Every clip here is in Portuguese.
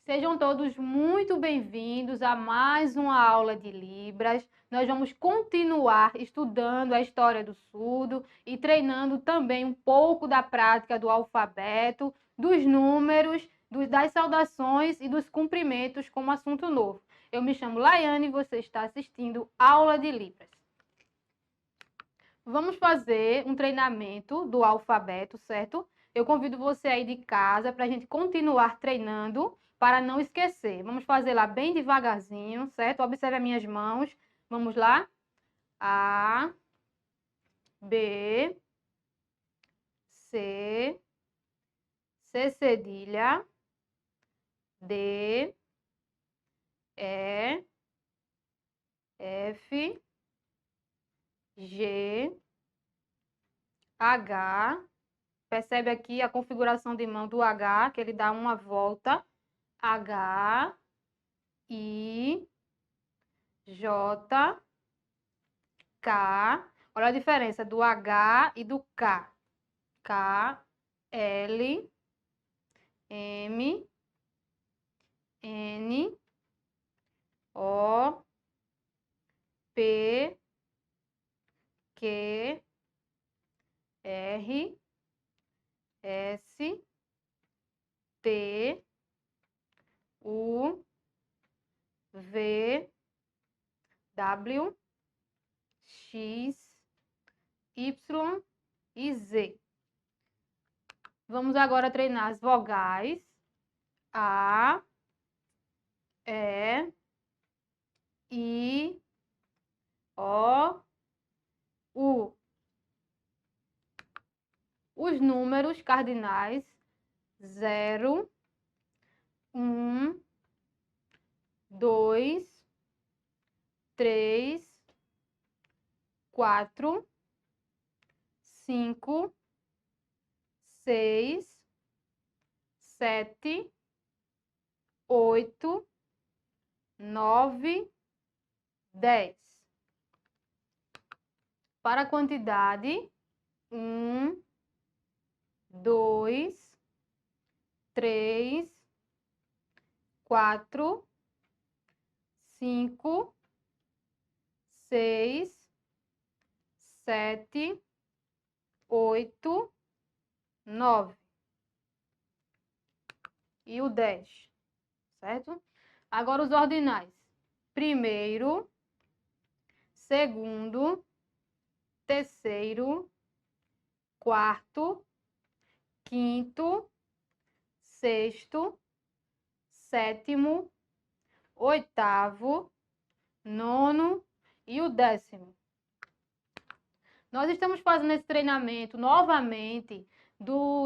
Sejam todos muito bem-vindos a mais uma aula de Libras. Nós vamos continuar estudando a história do surdo e treinando também um pouco da prática do alfabeto, dos números, das saudações e dos cumprimentos como assunto novo. Eu me chamo Laiane e você está assistindo Aula de Libras. Vamos fazer um treinamento do alfabeto, certo? Eu convido você aí de casa para a gente continuar treinando, para não esquecer. Vamos fazer lá bem devagarzinho, certo? Observe as minhas mãos. Vamos lá? A, B, C, C cedilha, D, E, F, G, H. Percebe aqui a configuração de mão do H, que ele dá uma volta. H, I, J, K. Olha a diferença do H e do K. K, L, M, N, O, P, Q, R, S, T, U, V, W, X, Y e Z. Vamos agora treinar as vogais. A, E, I, O, U. Os números cardinais: 0, 1, 2, 3, 4, 5, 6, 7, 8, 9, 10. Para a quantidade: 1, 2, 3, 4, 5, 6, 7, 8, 9. E o 10, certo? Agora os ordinais: primeiro, segundo, terceiro, quarto, quinto, sexto, sétimo, oitavo, nono e o 10º. Nós estamos fazendo esse treinamento novamente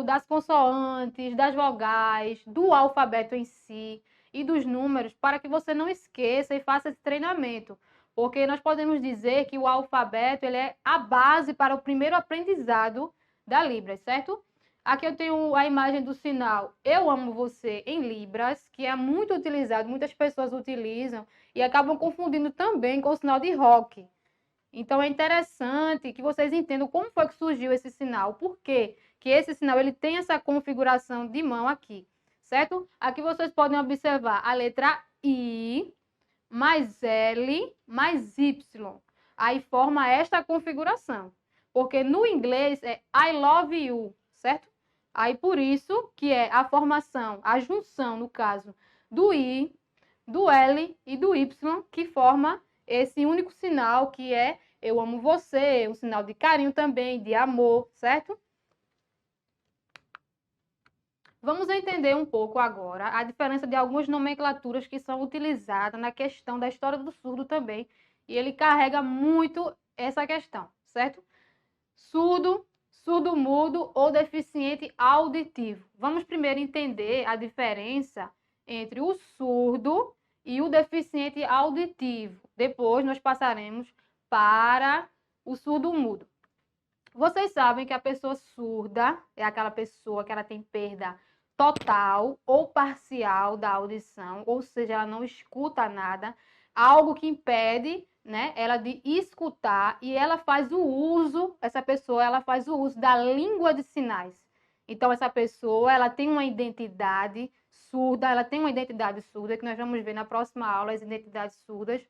das consoantes, das vogais, do alfabeto em si e dos números, para que você não esqueça e faça esse treinamento. Porque nós podemos dizer que o alfabeto ele é a base para o primeiro aprendizado da Libras, certo? Aqui eu tenho a imagem do sinal Eu Amo Você em Libras, que é muito utilizado, muitas pessoas utilizam e acabam confundindo também com o sinal de rock. Então é interessante que vocês entendam como foi que surgiu esse sinal, por quê? Que esse sinal ele tem essa configuração de mão aqui, certo? Aqui vocês podem observar a letra I mais L mais Y. Aí forma esta configuração, porque no inglês é I love you, certo? Aí por isso que é a formação, a junção, no caso, do I, do L e do Y, que forma esse único sinal que é eu amo você, um sinal de carinho também, de amor, certo? Vamos entender um pouco agora a diferença de algumas nomenclaturas que são utilizadas na questão da história do surdo também, e ele carrega muito essa questão, certo? Surdo, surdo-mudo ou deficiente auditivo. Vamos primeiro entender a diferença entre o surdo e o deficiente auditivo. Depois nós passaremos para o surdo-mudo. Vocês sabem que a pessoa surda é aquela pessoa que ela tem perda total ou parcial da audição, ou seja, ela não escuta nada, algo que impede, né, ela de escutar, e ela faz o uso, essa pessoa, ela faz o uso da língua de sinais. Então, essa pessoa, ela tem uma identidade surda, ela tem uma identidade surda, que nós vamos ver na próxima aula, as identidades surdas.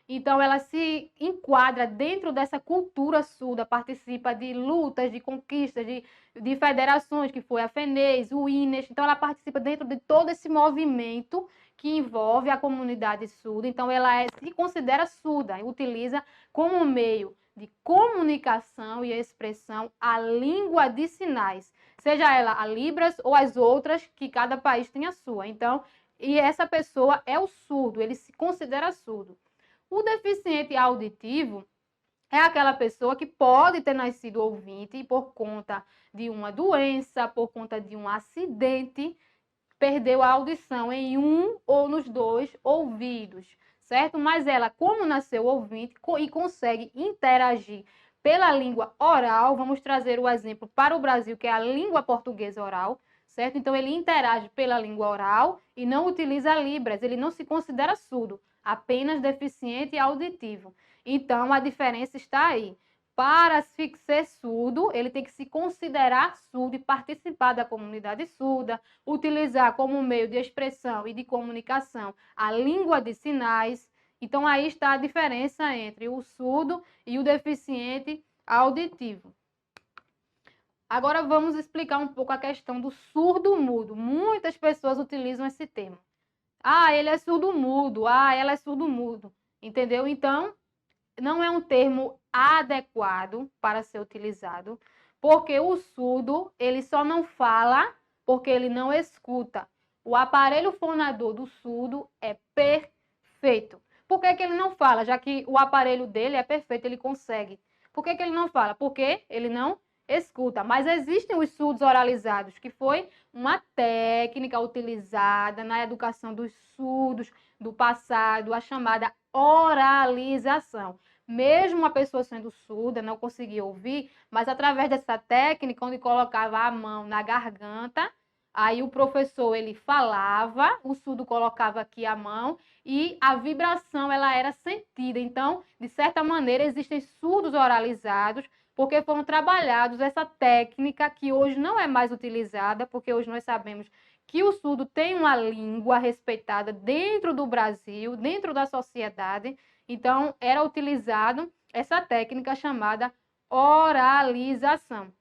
Então, ela se enquadra dentro dessa cultura surda, participa de lutas, de conquistas, de federações, que foi a FENES, o INES. Então, ela participa dentro de todo esse movimento que envolve a comunidade surda. Então, ela se considera surda e utiliza como meio de comunicação e expressão a língua de sinais, seja ela a Libras ou as outras, que cada país tem a sua. Então, e essa pessoa é o surdo, ele se considera surdo. O deficiente auditivo é aquela pessoa que pode ter nascido ouvinte e por conta de uma doença, por conta de um acidente, perdeu a audição em um ou nos dois ouvidos, certo? Mas ela, como nasceu ouvinte e consegue interagir pela língua oral, vamos trazer o exemplo para o Brasil, que é a língua portuguesa oral, certo? Então, ele interage pela língua oral e não utiliza Libras, ele não se considera surdo, apenas deficiente auditivo. Então, a diferença está aí. Para se ser surdo, ele tem que se considerar surdo e participar da comunidade surda, utilizar como meio de expressão e de comunicação a língua de sinais. Então, aí está a diferença entre o surdo e o deficiente auditivo. Agora, vamos explicar um pouco a questão do surdo-mudo. Muitas pessoas utilizam esse termo. Ah, ele é surdo-mudo. Ah, ela é surdo-mudo. Entendeu? Então, não é um termo adequado para ser utilizado, porque o surdo, ele só não fala porque ele não escuta. O aparelho fonador do surdo é perfeito. Por que que ele não fala? Já que o aparelho dele é perfeito, ele consegue. Por que que ele não fala? Porque ele não escuta. Mas existem os surdos oralizados, que foi uma técnica utilizada na educação dos surdos do passado, a chamada oralização. Mesmo a pessoa sendo surda, não conseguia ouvir, mas através dessa técnica, onde colocava a mão na garganta, aí o professor ele falava, o surdo colocava aqui a mão e a vibração ela era sentida. Então, de certa maneira, existem surdos oralizados, porque foram trabalhados essa técnica que hoje não é mais utilizada, porque hoje nós sabemos que o surdo tem uma língua respeitada dentro do Brasil, dentro da sociedade. Então, era utilizado essa técnica chamada oralização.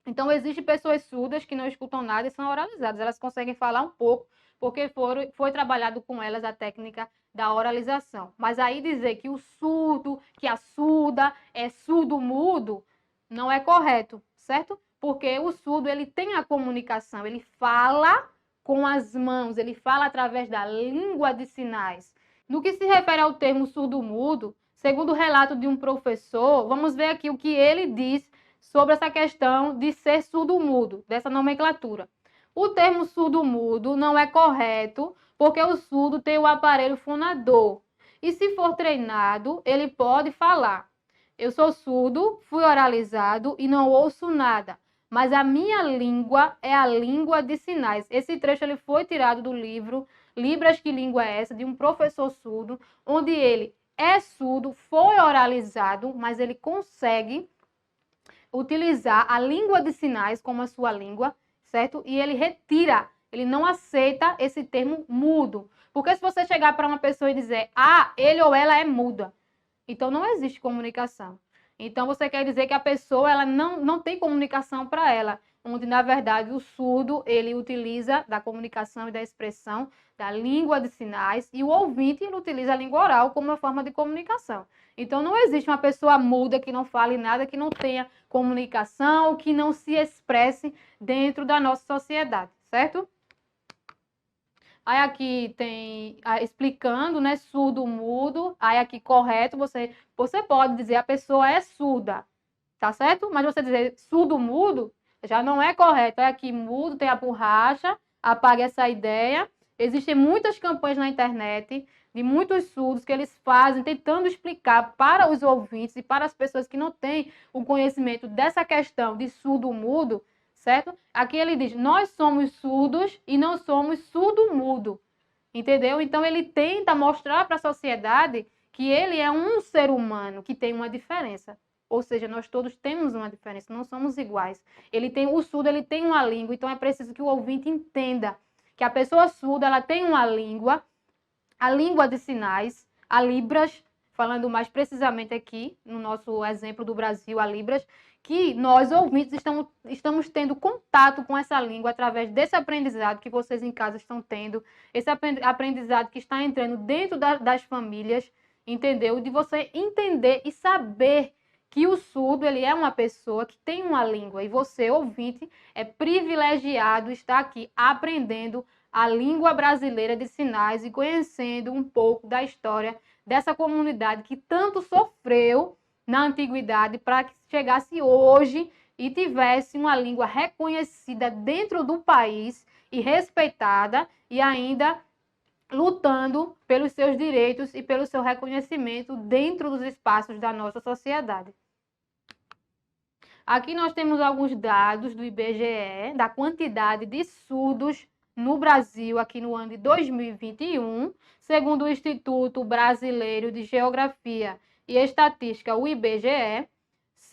Então, existem pessoas surdas que não escutam nada e são oralizadas. Elas conseguem falar um pouco, porque foi trabalhado com elas a técnica da oralização. Mas aí dizer que o surdo, que a surda é surdo-mudo, não é correto, certo? Porque o surdo, ele tem a comunicação, ele fala com as mãos, ele fala através da língua de sinais. No que se refere ao termo surdo-mudo, segundo o relato de um professor, vamos ver aqui o que ele diz sobre essa questão de ser surdo-mudo, dessa nomenclatura. O termo surdo-mudo não é correto, porque o surdo tem o aparelho fonador. E se for treinado, ele pode falar. Eu sou surdo, fui oralizado e não ouço nada, mas a minha língua é a língua de sinais. Esse trecho ele foi tirado do livro Libras, que língua é essa? De um professor surdo, onde ele é surdo, foi oralizado, mas ele consegue utilizar a língua de sinais como a sua língua, certo? E ele retira, ele não aceita esse termo mudo. Porque se você chegar para uma pessoa e dizer, ah, ele ou ela é muda, então não existe comunicação. Então você quer dizer que a pessoa ela não tem comunicação para ela, onde na verdade o surdo ele utiliza da comunicação e da expressão da língua de sinais e o ouvinte ele utiliza a língua oral como uma forma de comunicação. Então não existe uma pessoa muda que não fale nada, que não tenha comunicação, que não se expresse dentro da nossa sociedade, certo? Aí aqui tem explicando, né, surdo, mudo. Aí aqui correto, você pode dizer a pessoa é surda, tá certo? Mas você dizer surdo, mudo, já não é correto. Aí aqui mudo, tem a borracha, apague essa ideia. Existem muitas campanhas na internet de muitos surdos que eles fazem tentando explicar para os ouvintes e para as pessoas que não têm o conhecimento dessa questão de surdo, mudo, certo? Aqui ele diz, nós somos surdos e não somos surdo-mudo, entendeu? Então ele tenta mostrar para a sociedade que ele é um ser humano que tem uma diferença. Ou seja, nós todos temos uma diferença, não somos iguais. O surdo ele tem uma língua, então é preciso que o ouvinte entenda que a pessoa surda ela tem uma língua, a língua de sinais, a Libras, falando mais precisamente aqui, no nosso exemplo do Brasil, a Libras, que nós, ouvintes, estamos tendo contato com essa língua através desse aprendizado que vocês em casa estão tendo, esse aprendizado que está entrando dentro das famílias, entendeu? De você entender e saber que o surdo ele é uma pessoa que tem uma língua e você, ouvinte, é privilegiado estar aqui aprendendo a língua brasileira de sinais e conhecendo um pouco da história dessa comunidade que tanto sofreu na antiguidade para que chegasse hoje e tivesse uma língua reconhecida dentro do país e respeitada e ainda lutando pelos seus direitos e pelo seu reconhecimento dentro dos espaços da nossa sociedade. Aqui nós temos alguns dados do IBGE, da quantidade de surdos no Brasil, aqui no ano de 2021, segundo o Instituto Brasileiro de Geografia e Estatística, o IBGE,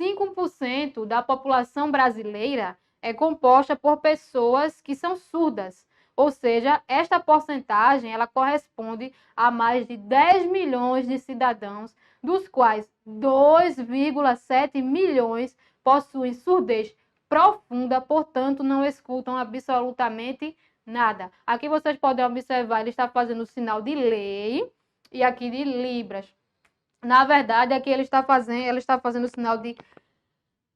5% da população brasileira é composta por pessoas que são surdas, ou seja, esta porcentagem ela corresponde a mais de 10 milhões de cidadãos, dos quais 2,7 milhões possuem surdez profunda, portanto, não escutam absolutamente nada. Aqui vocês podem observar, ele está fazendo o sinal de lei e aqui de Libras. Na verdade, aqui ele está fazendo o sinal de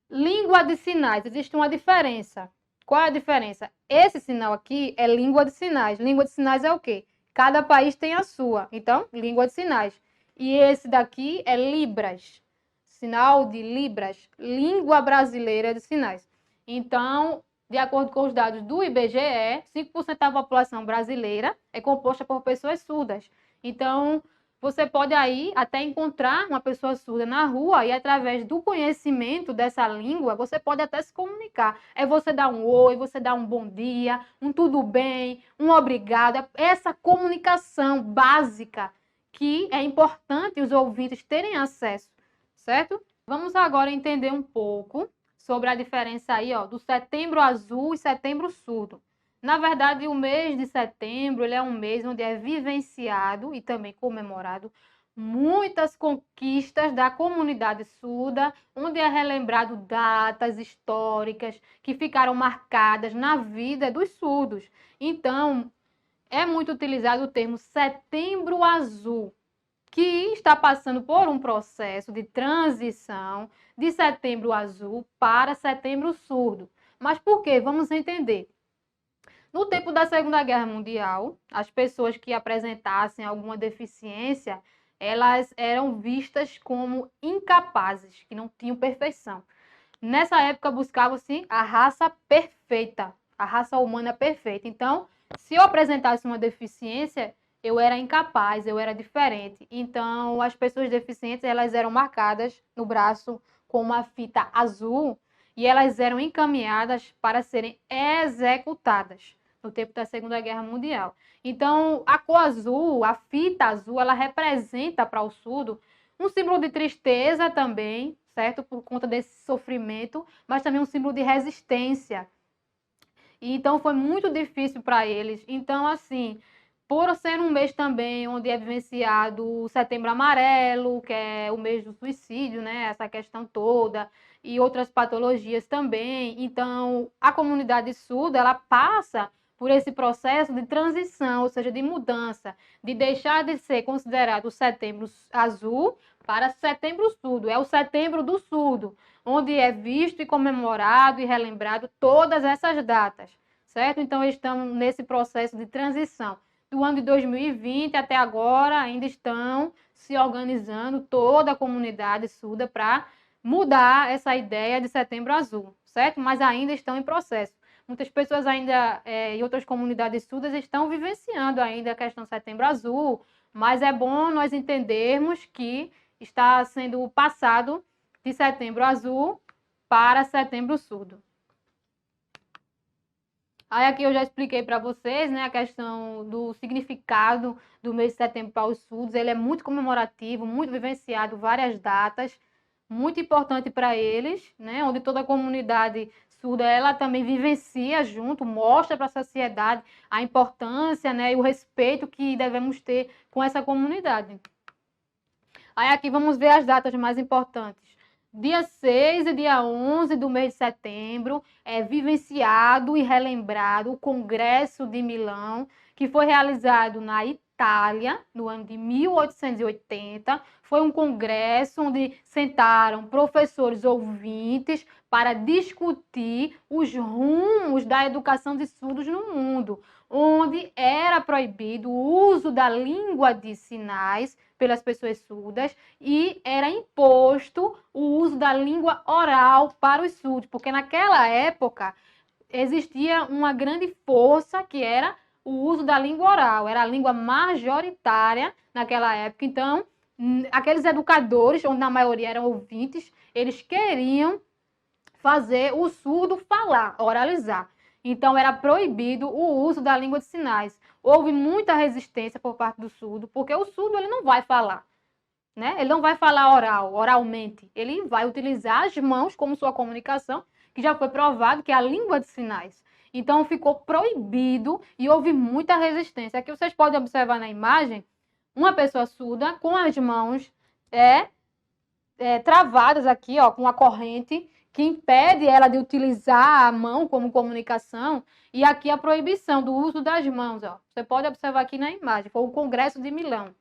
língua de sinais. Existe uma diferença. Qual é a diferença? Esse sinal aqui é língua de sinais. Língua de sinais é o quê? Cada país tem a sua. Então, língua de sinais. E esse daqui é Libras. Sinal de Libras, língua brasileira de sinais. Então, de acordo com os dados do IBGE, 5% da população brasileira é composta por pessoas surdas. Então, você pode aí até encontrar uma pessoa surda na rua e através do conhecimento dessa língua, você pode até se comunicar. É você dar um oi, você dar um bom dia, um tudo bem, um obrigado. Essa comunicação básica que é importante os ouvintes terem acesso, certo? Vamos agora entender um pouco sobre a diferença aí, ó, do Setembro Azul e Setembro Surdo. Na verdade, o mês de setembro ele é um mês onde é vivenciado e também comemorado muitas conquistas da comunidade surda, onde é relembrado datas históricas que ficaram marcadas na vida dos surdos. Então, é muito utilizado o termo Setembro Azul, que está passando por um processo de transição de Setembro Azul para Setembro Surdo. Mas por quê? Vamos entender. No tempo da Segunda Guerra Mundial, as pessoas que apresentassem alguma deficiência, elas eram vistas como incapazes, que não tinham perfeição. Nessa época buscava-se a raça perfeita, a raça humana perfeita. Então, se eu apresentasse uma deficiência, eu era incapaz, eu era diferente. Então, as pessoas deficientes, elas eram marcadas no braço com uma fita azul e elas eram encaminhadas para serem executadas no tempo da Segunda Guerra Mundial. Então, a cor azul, a fita azul, ela representa para o surdo um símbolo de tristeza também, certo? Por conta desse sofrimento, mas também um símbolo de resistência. E então, foi muito difícil para eles. Então, assim, por ser um mês também onde é vivenciado o Setembro Amarelo, que é o mês do suicídio, né? Essa questão toda, e outras patologias também. Então, a comunidade surda, ela passa por esse processo de transição, ou seja, de mudança, de deixar de ser considerado o Setembro Azul para Setembro Surdo. É o Setembro do Surdo, onde é visto e comemorado e relembrado todas essas datas, certo? Então, estamos nesse processo de transição. Do ano de 2020 até agora, ainda estão se organizando toda a comunidade surda para mudar essa ideia de Setembro Azul, certo? Mas ainda estão em processo. Muitas pessoas ainda, em outras comunidades surdas, estão vivenciando ainda a questão Setembro Azul, mas é bom nós entendermos que está sendo passado de Setembro Azul para Setembro Surdo. Aí aqui eu já expliquei para vocês, né, a questão do significado do mês de setembro para os surdos. Ele é muito comemorativo, muito vivenciado, várias datas, muito importante para eles, né, onde toda a comunidade surda, ela também vivencia junto, mostra para a sociedade a importância, né, e o respeito que devemos ter com essa comunidade. Aí aqui vamos ver as datas mais importantes. Dia 6 e dia 11 do mês de setembro é vivenciado e relembrado o Congresso de Milão, que foi realizado na Itália, no ano de 1880. Foi um congresso onde sentaram professores ouvintes para discutir os rumos da educação de surdos no mundo, onde era proibido o uso da língua de sinais pelas pessoas surdas e era imposto o uso da língua oral para os surdos, porque naquela época existia uma grande força que era o uso da língua oral, era a língua majoritária naquela época. Então, aqueles educadores, onde na maioria eram ouvintes, eles queriam fazer o surdo falar, oralizar. Então, era proibido o uso da língua de sinais. Houve muita resistência por parte do surdo, porque o surdo ele não vai falar, né? Ele não vai falar oralmente. Ele vai utilizar as mãos como sua comunicação, que já foi provado que é a língua de sinais. Então, ficou proibido e houve muita resistência. Aqui vocês podem observar na imagem uma pessoa surda com as mãos travadas aqui, ó, com a corrente que impede ela de utilizar a mão como comunicação, e aqui a proibição do uso das mãos, ó. Você pode observar aqui na imagem, foi o Congresso de Milão.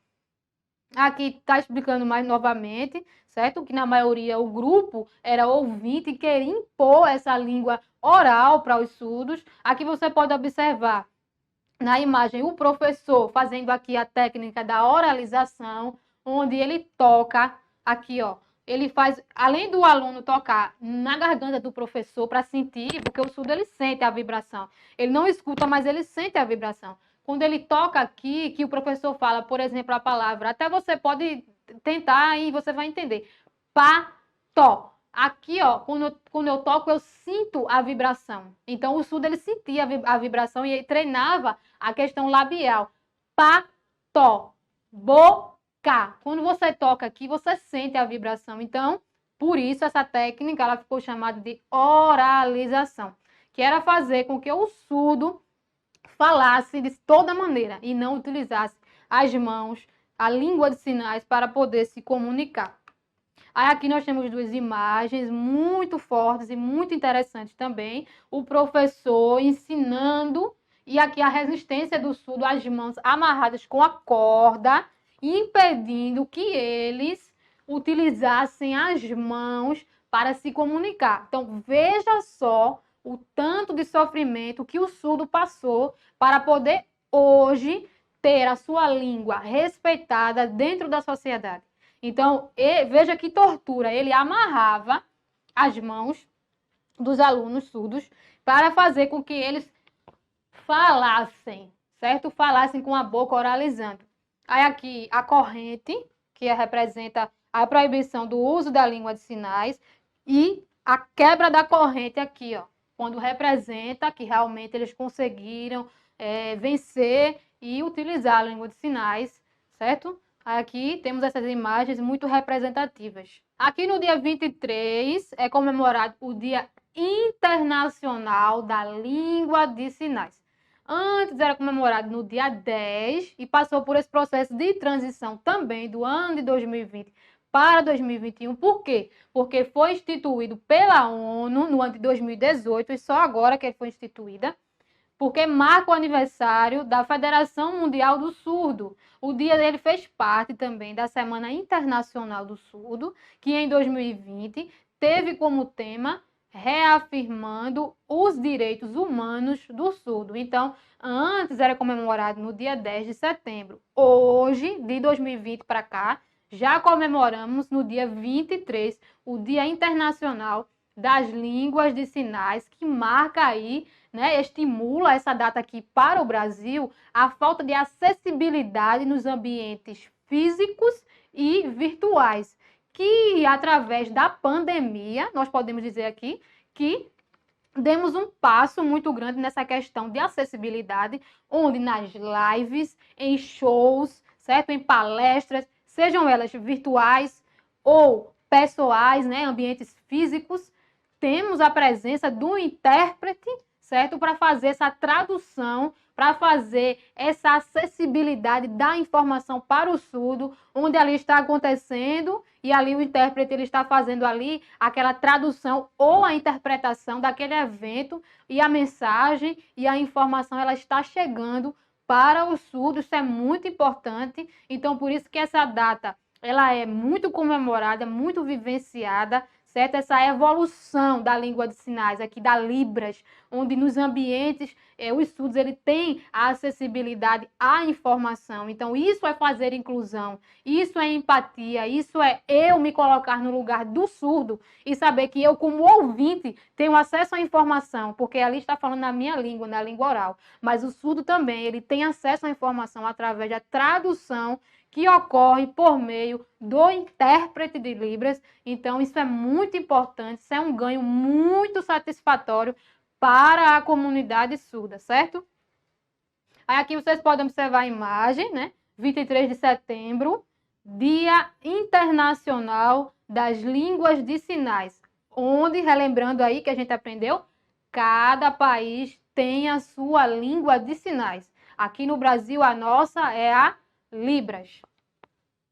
Aqui está explicando mais novamente, certo? Que na maioria o grupo era ouvinte e queria impor essa língua oral para os surdos. Aqui você pode observar na imagem o professor fazendo aqui a técnica da oralização, onde ele toca aqui, ó. Ele faz, além do aluno tocar na garganta do professor para sentir, porque o surdo ele sente a vibração. Ele não escuta, mas ele sente a vibração. Quando ele toca aqui, que o professor fala, por exemplo, a palavra, até você pode tentar e você vai entender. Pá-tó. Aqui, ó, quando eu toco, eu sinto a vibração. Então, o surdo, ele sentia a vibração e ele treinava a questão labial. Pá-tó. Boca. Quando você toca aqui, você sente a vibração. Então, por isso, essa técnica, ela ficou chamada de oralização, que era fazer com que o surdo falasse de toda maneira e não utilizasse as mãos, a língua de sinais para poder se comunicar. Aí aqui nós temos duas imagens muito fortes e muito interessantes também. O professor ensinando e aqui a resistência do surdo, as mãos amarradas com a corda, impedindo que eles utilizassem as mãos para se comunicar. Então, veja só o tanto de sofrimento que o surdo passou para poder hoje ter a sua língua respeitada dentro da sociedade. Então, veja que tortura. Ele amarrava as mãos dos alunos surdos para fazer com que eles falassem, certo? Falassem com a boca oralizando. Aí aqui a corrente, que representa a proibição do uso da língua de sinais, e a quebra da corrente aqui, ó, quando representa que realmente eles conseguiram vencer e utilizar a língua de sinais, certo? Aqui temos essas imagens muito representativas. Aqui no dia 23 é comemorado o Dia Internacional da Língua de Sinais. Antes era comemorado no dia 10 e passou por esse processo de transição também do ano de 2020 para 2021. Por quê? Porque foi instituído pela ONU no ano de 2018 e só agora que ele foi instituída, porque marca o aniversário da Federação Mundial do Surdo. O dia dele fez parte também da Semana Internacional do Surdo, que em 2020 teve como tema reafirmando os direitos humanos do surdo. Então, antes era comemorado no dia 10 de setembro. Hoje, de 2020 para cá, já comemoramos no dia 23 o Dia Internacional das Línguas de Sinais, que marca aí, né, estimula essa data aqui para o Brasil, a falta de acessibilidade nos ambientes físicos e virtuais, que através da pandemia, nós podemos dizer aqui, que demos um passo muito grande nessa questão de acessibilidade, onde nas lives, em shows, certo? Em palestras, sejam elas virtuais ou pessoais, né, ambientes físicos, temos a presença do intérprete, certo? Para fazer essa tradução, para fazer essa acessibilidade da informação para o surdo, onde ali está acontecendo e ali o intérprete ele está fazendo ali aquela tradução ou a interpretação daquele evento e a mensagem e a informação ela está chegando para o surdo. Isso é muito importante. Então, por isso que essa data ela é muito comemorada, muito vivenciada, certo? Essa evolução da língua de sinais aqui, da Libras, onde nos ambientes os surdos ele tem a acessibilidade à informação. Então, isso é fazer inclusão, isso é empatia, isso é eu me colocar no lugar do surdo e saber que eu, como ouvinte, tenho acesso à informação, porque ali está falando na minha língua, na língua oral. Mas o surdo também, ele tem acesso à informação através da tradução que ocorre por meio do intérprete de Libras. Então, isso é muito importante, isso é um ganho muito satisfatório para a comunidade surda, certo? Aí aqui vocês podem observar a imagem, né? 23 de setembro, Dia Internacional das Línguas de Sinais, onde, relembrando aí que a gente aprendeu, cada país tem a sua língua de sinais. Aqui no Brasil, a nossa é a Libras.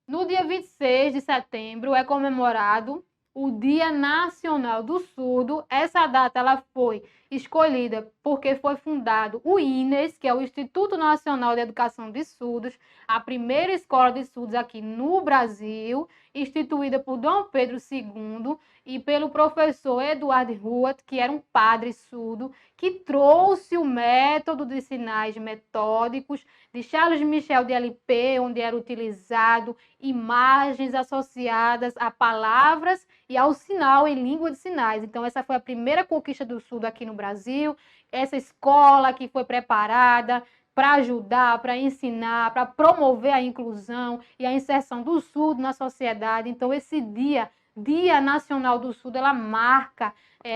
No dia 26 de setembro é comemorado o Dia Nacional do Surdo. Essa data ela foi escolhida porque foi fundado o INES, que é o Instituto Nacional de Educação de Surdos, a primeira escola de surdos aqui no Brasil, instituída por Dom Pedro II e pelo professor Eduardo Ruat, que era um padre surdo, que trouxe o método de sinais metódicos de Charles Michel de LP, onde era utilizado imagens associadas a palavras e ao sinal em língua de sinais. Então, essa foi a primeira conquista do surdo aqui no Brasil. Essa escola que foi preparada para ajudar, para ensinar, para promover a inclusão e a inserção do surdo na sociedade. Então, esse Dia Nacional do Surdo, ela marca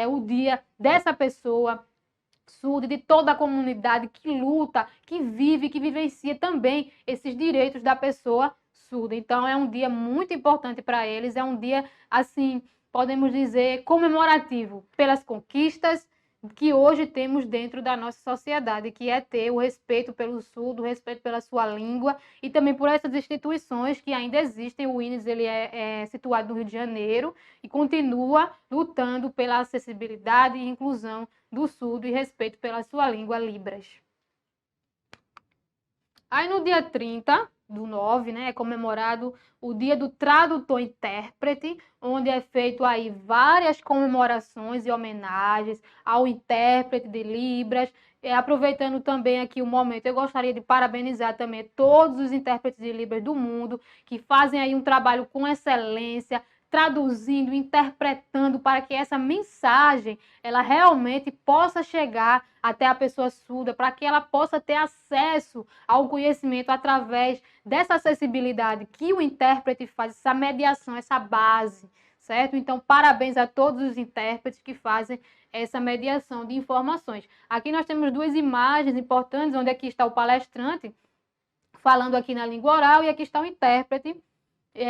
o dia dessa pessoa surda, de toda a comunidade que luta, que vive, que vivencia também esses direitos da pessoa surda. Então, é um dia muito importante para eles, é um dia, assim, podemos dizer, comemorativo pelas conquistas que hoje temos dentro da nossa sociedade, que é ter o respeito pelo surdo, o respeito pela sua língua e também por essas instituições que ainda existem. O INES ele é situado no Rio de Janeiro e continua lutando pela acessibilidade e inclusão do surdo e respeito pela sua língua Libras. Aí no dia 30 do 9, né, é comemorado o dia do tradutor-intérprete, onde é feito aí várias comemorações e homenagens ao intérprete de Libras. Aproveitando também aqui o momento, eu gostaria de parabenizar também todos os intérpretes de Libras do mundo, que fazem aí um trabalho com excelência, traduzindo, interpretando para que essa mensagem ela realmente possa chegar até a pessoa surda, para que ela possa ter acesso ao conhecimento através dessa acessibilidade que o intérprete faz, essa mediação, essa base, certo? Então, parabéns a todos os intérpretes que fazem essa mediação de informações. Aqui nós temos duas imagens importantes, onde aqui está o palestrante falando aqui na língua oral e aqui está o intérprete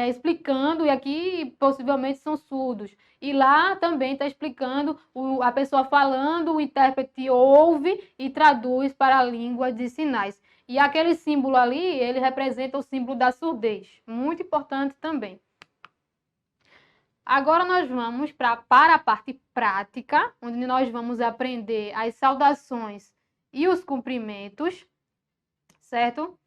explicando, e aqui possivelmente são surdos. E lá também está explicando, a pessoa falando, o intérprete ouve e traduz para a língua de sinais. E aquele símbolo ali, ele representa o símbolo da surdez. Muito importante também. Agora nós vamos para a parte prática, onde nós vamos aprender as saudações e os cumprimentos, certo?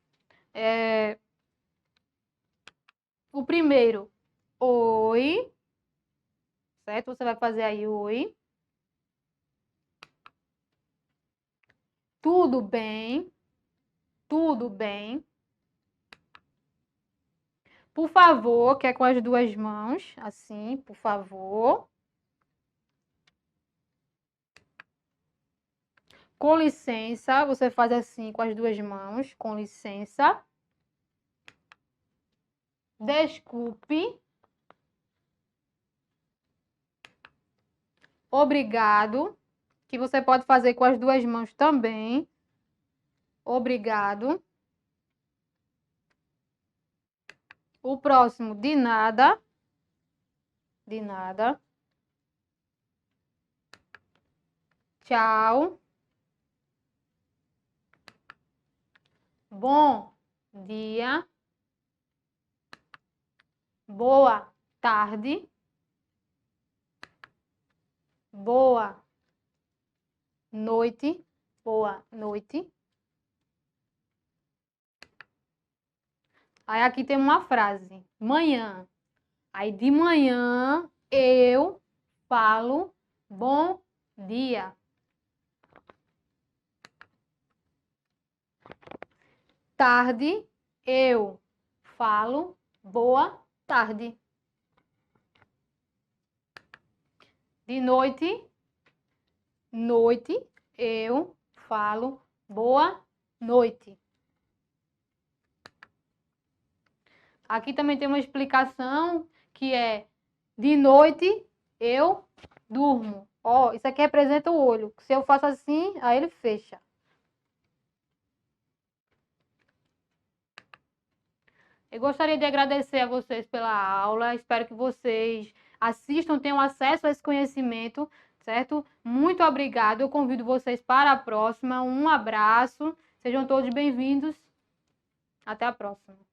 O primeiro, oi, certo? Você vai fazer aí oi. Tudo bem? Tudo bem? Por favor, que é com as duas mãos, assim, por favor. Com licença, você faz assim com as duas mãos, com licença. Desculpe. Obrigado, que você pode fazer com as duas mãos também. Obrigado. O próximo, de nada. De nada. Tchau. Bom dia. Boa tarde. Boa noite. Boa noite. Aí aqui tem uma frase. Manhã. Aí de manhã eu falo bom dia. Tarde eu falo boa tarde. De noite eu falo boa noite. Aqui também tem uma explicação que é de noite eu durmo. Ó, isso aqui representa o olho. Se eu faço assim, aí ele fecha. Eu gostaria de agradecer a vocês pela aula. Espero que vocês assistam, tenham acesso a esse conhecimento, certo? Muito obrigada. Eu convido vocês para a próxima. Um abraço. Sejam todos bem-vindos. Até a próxima.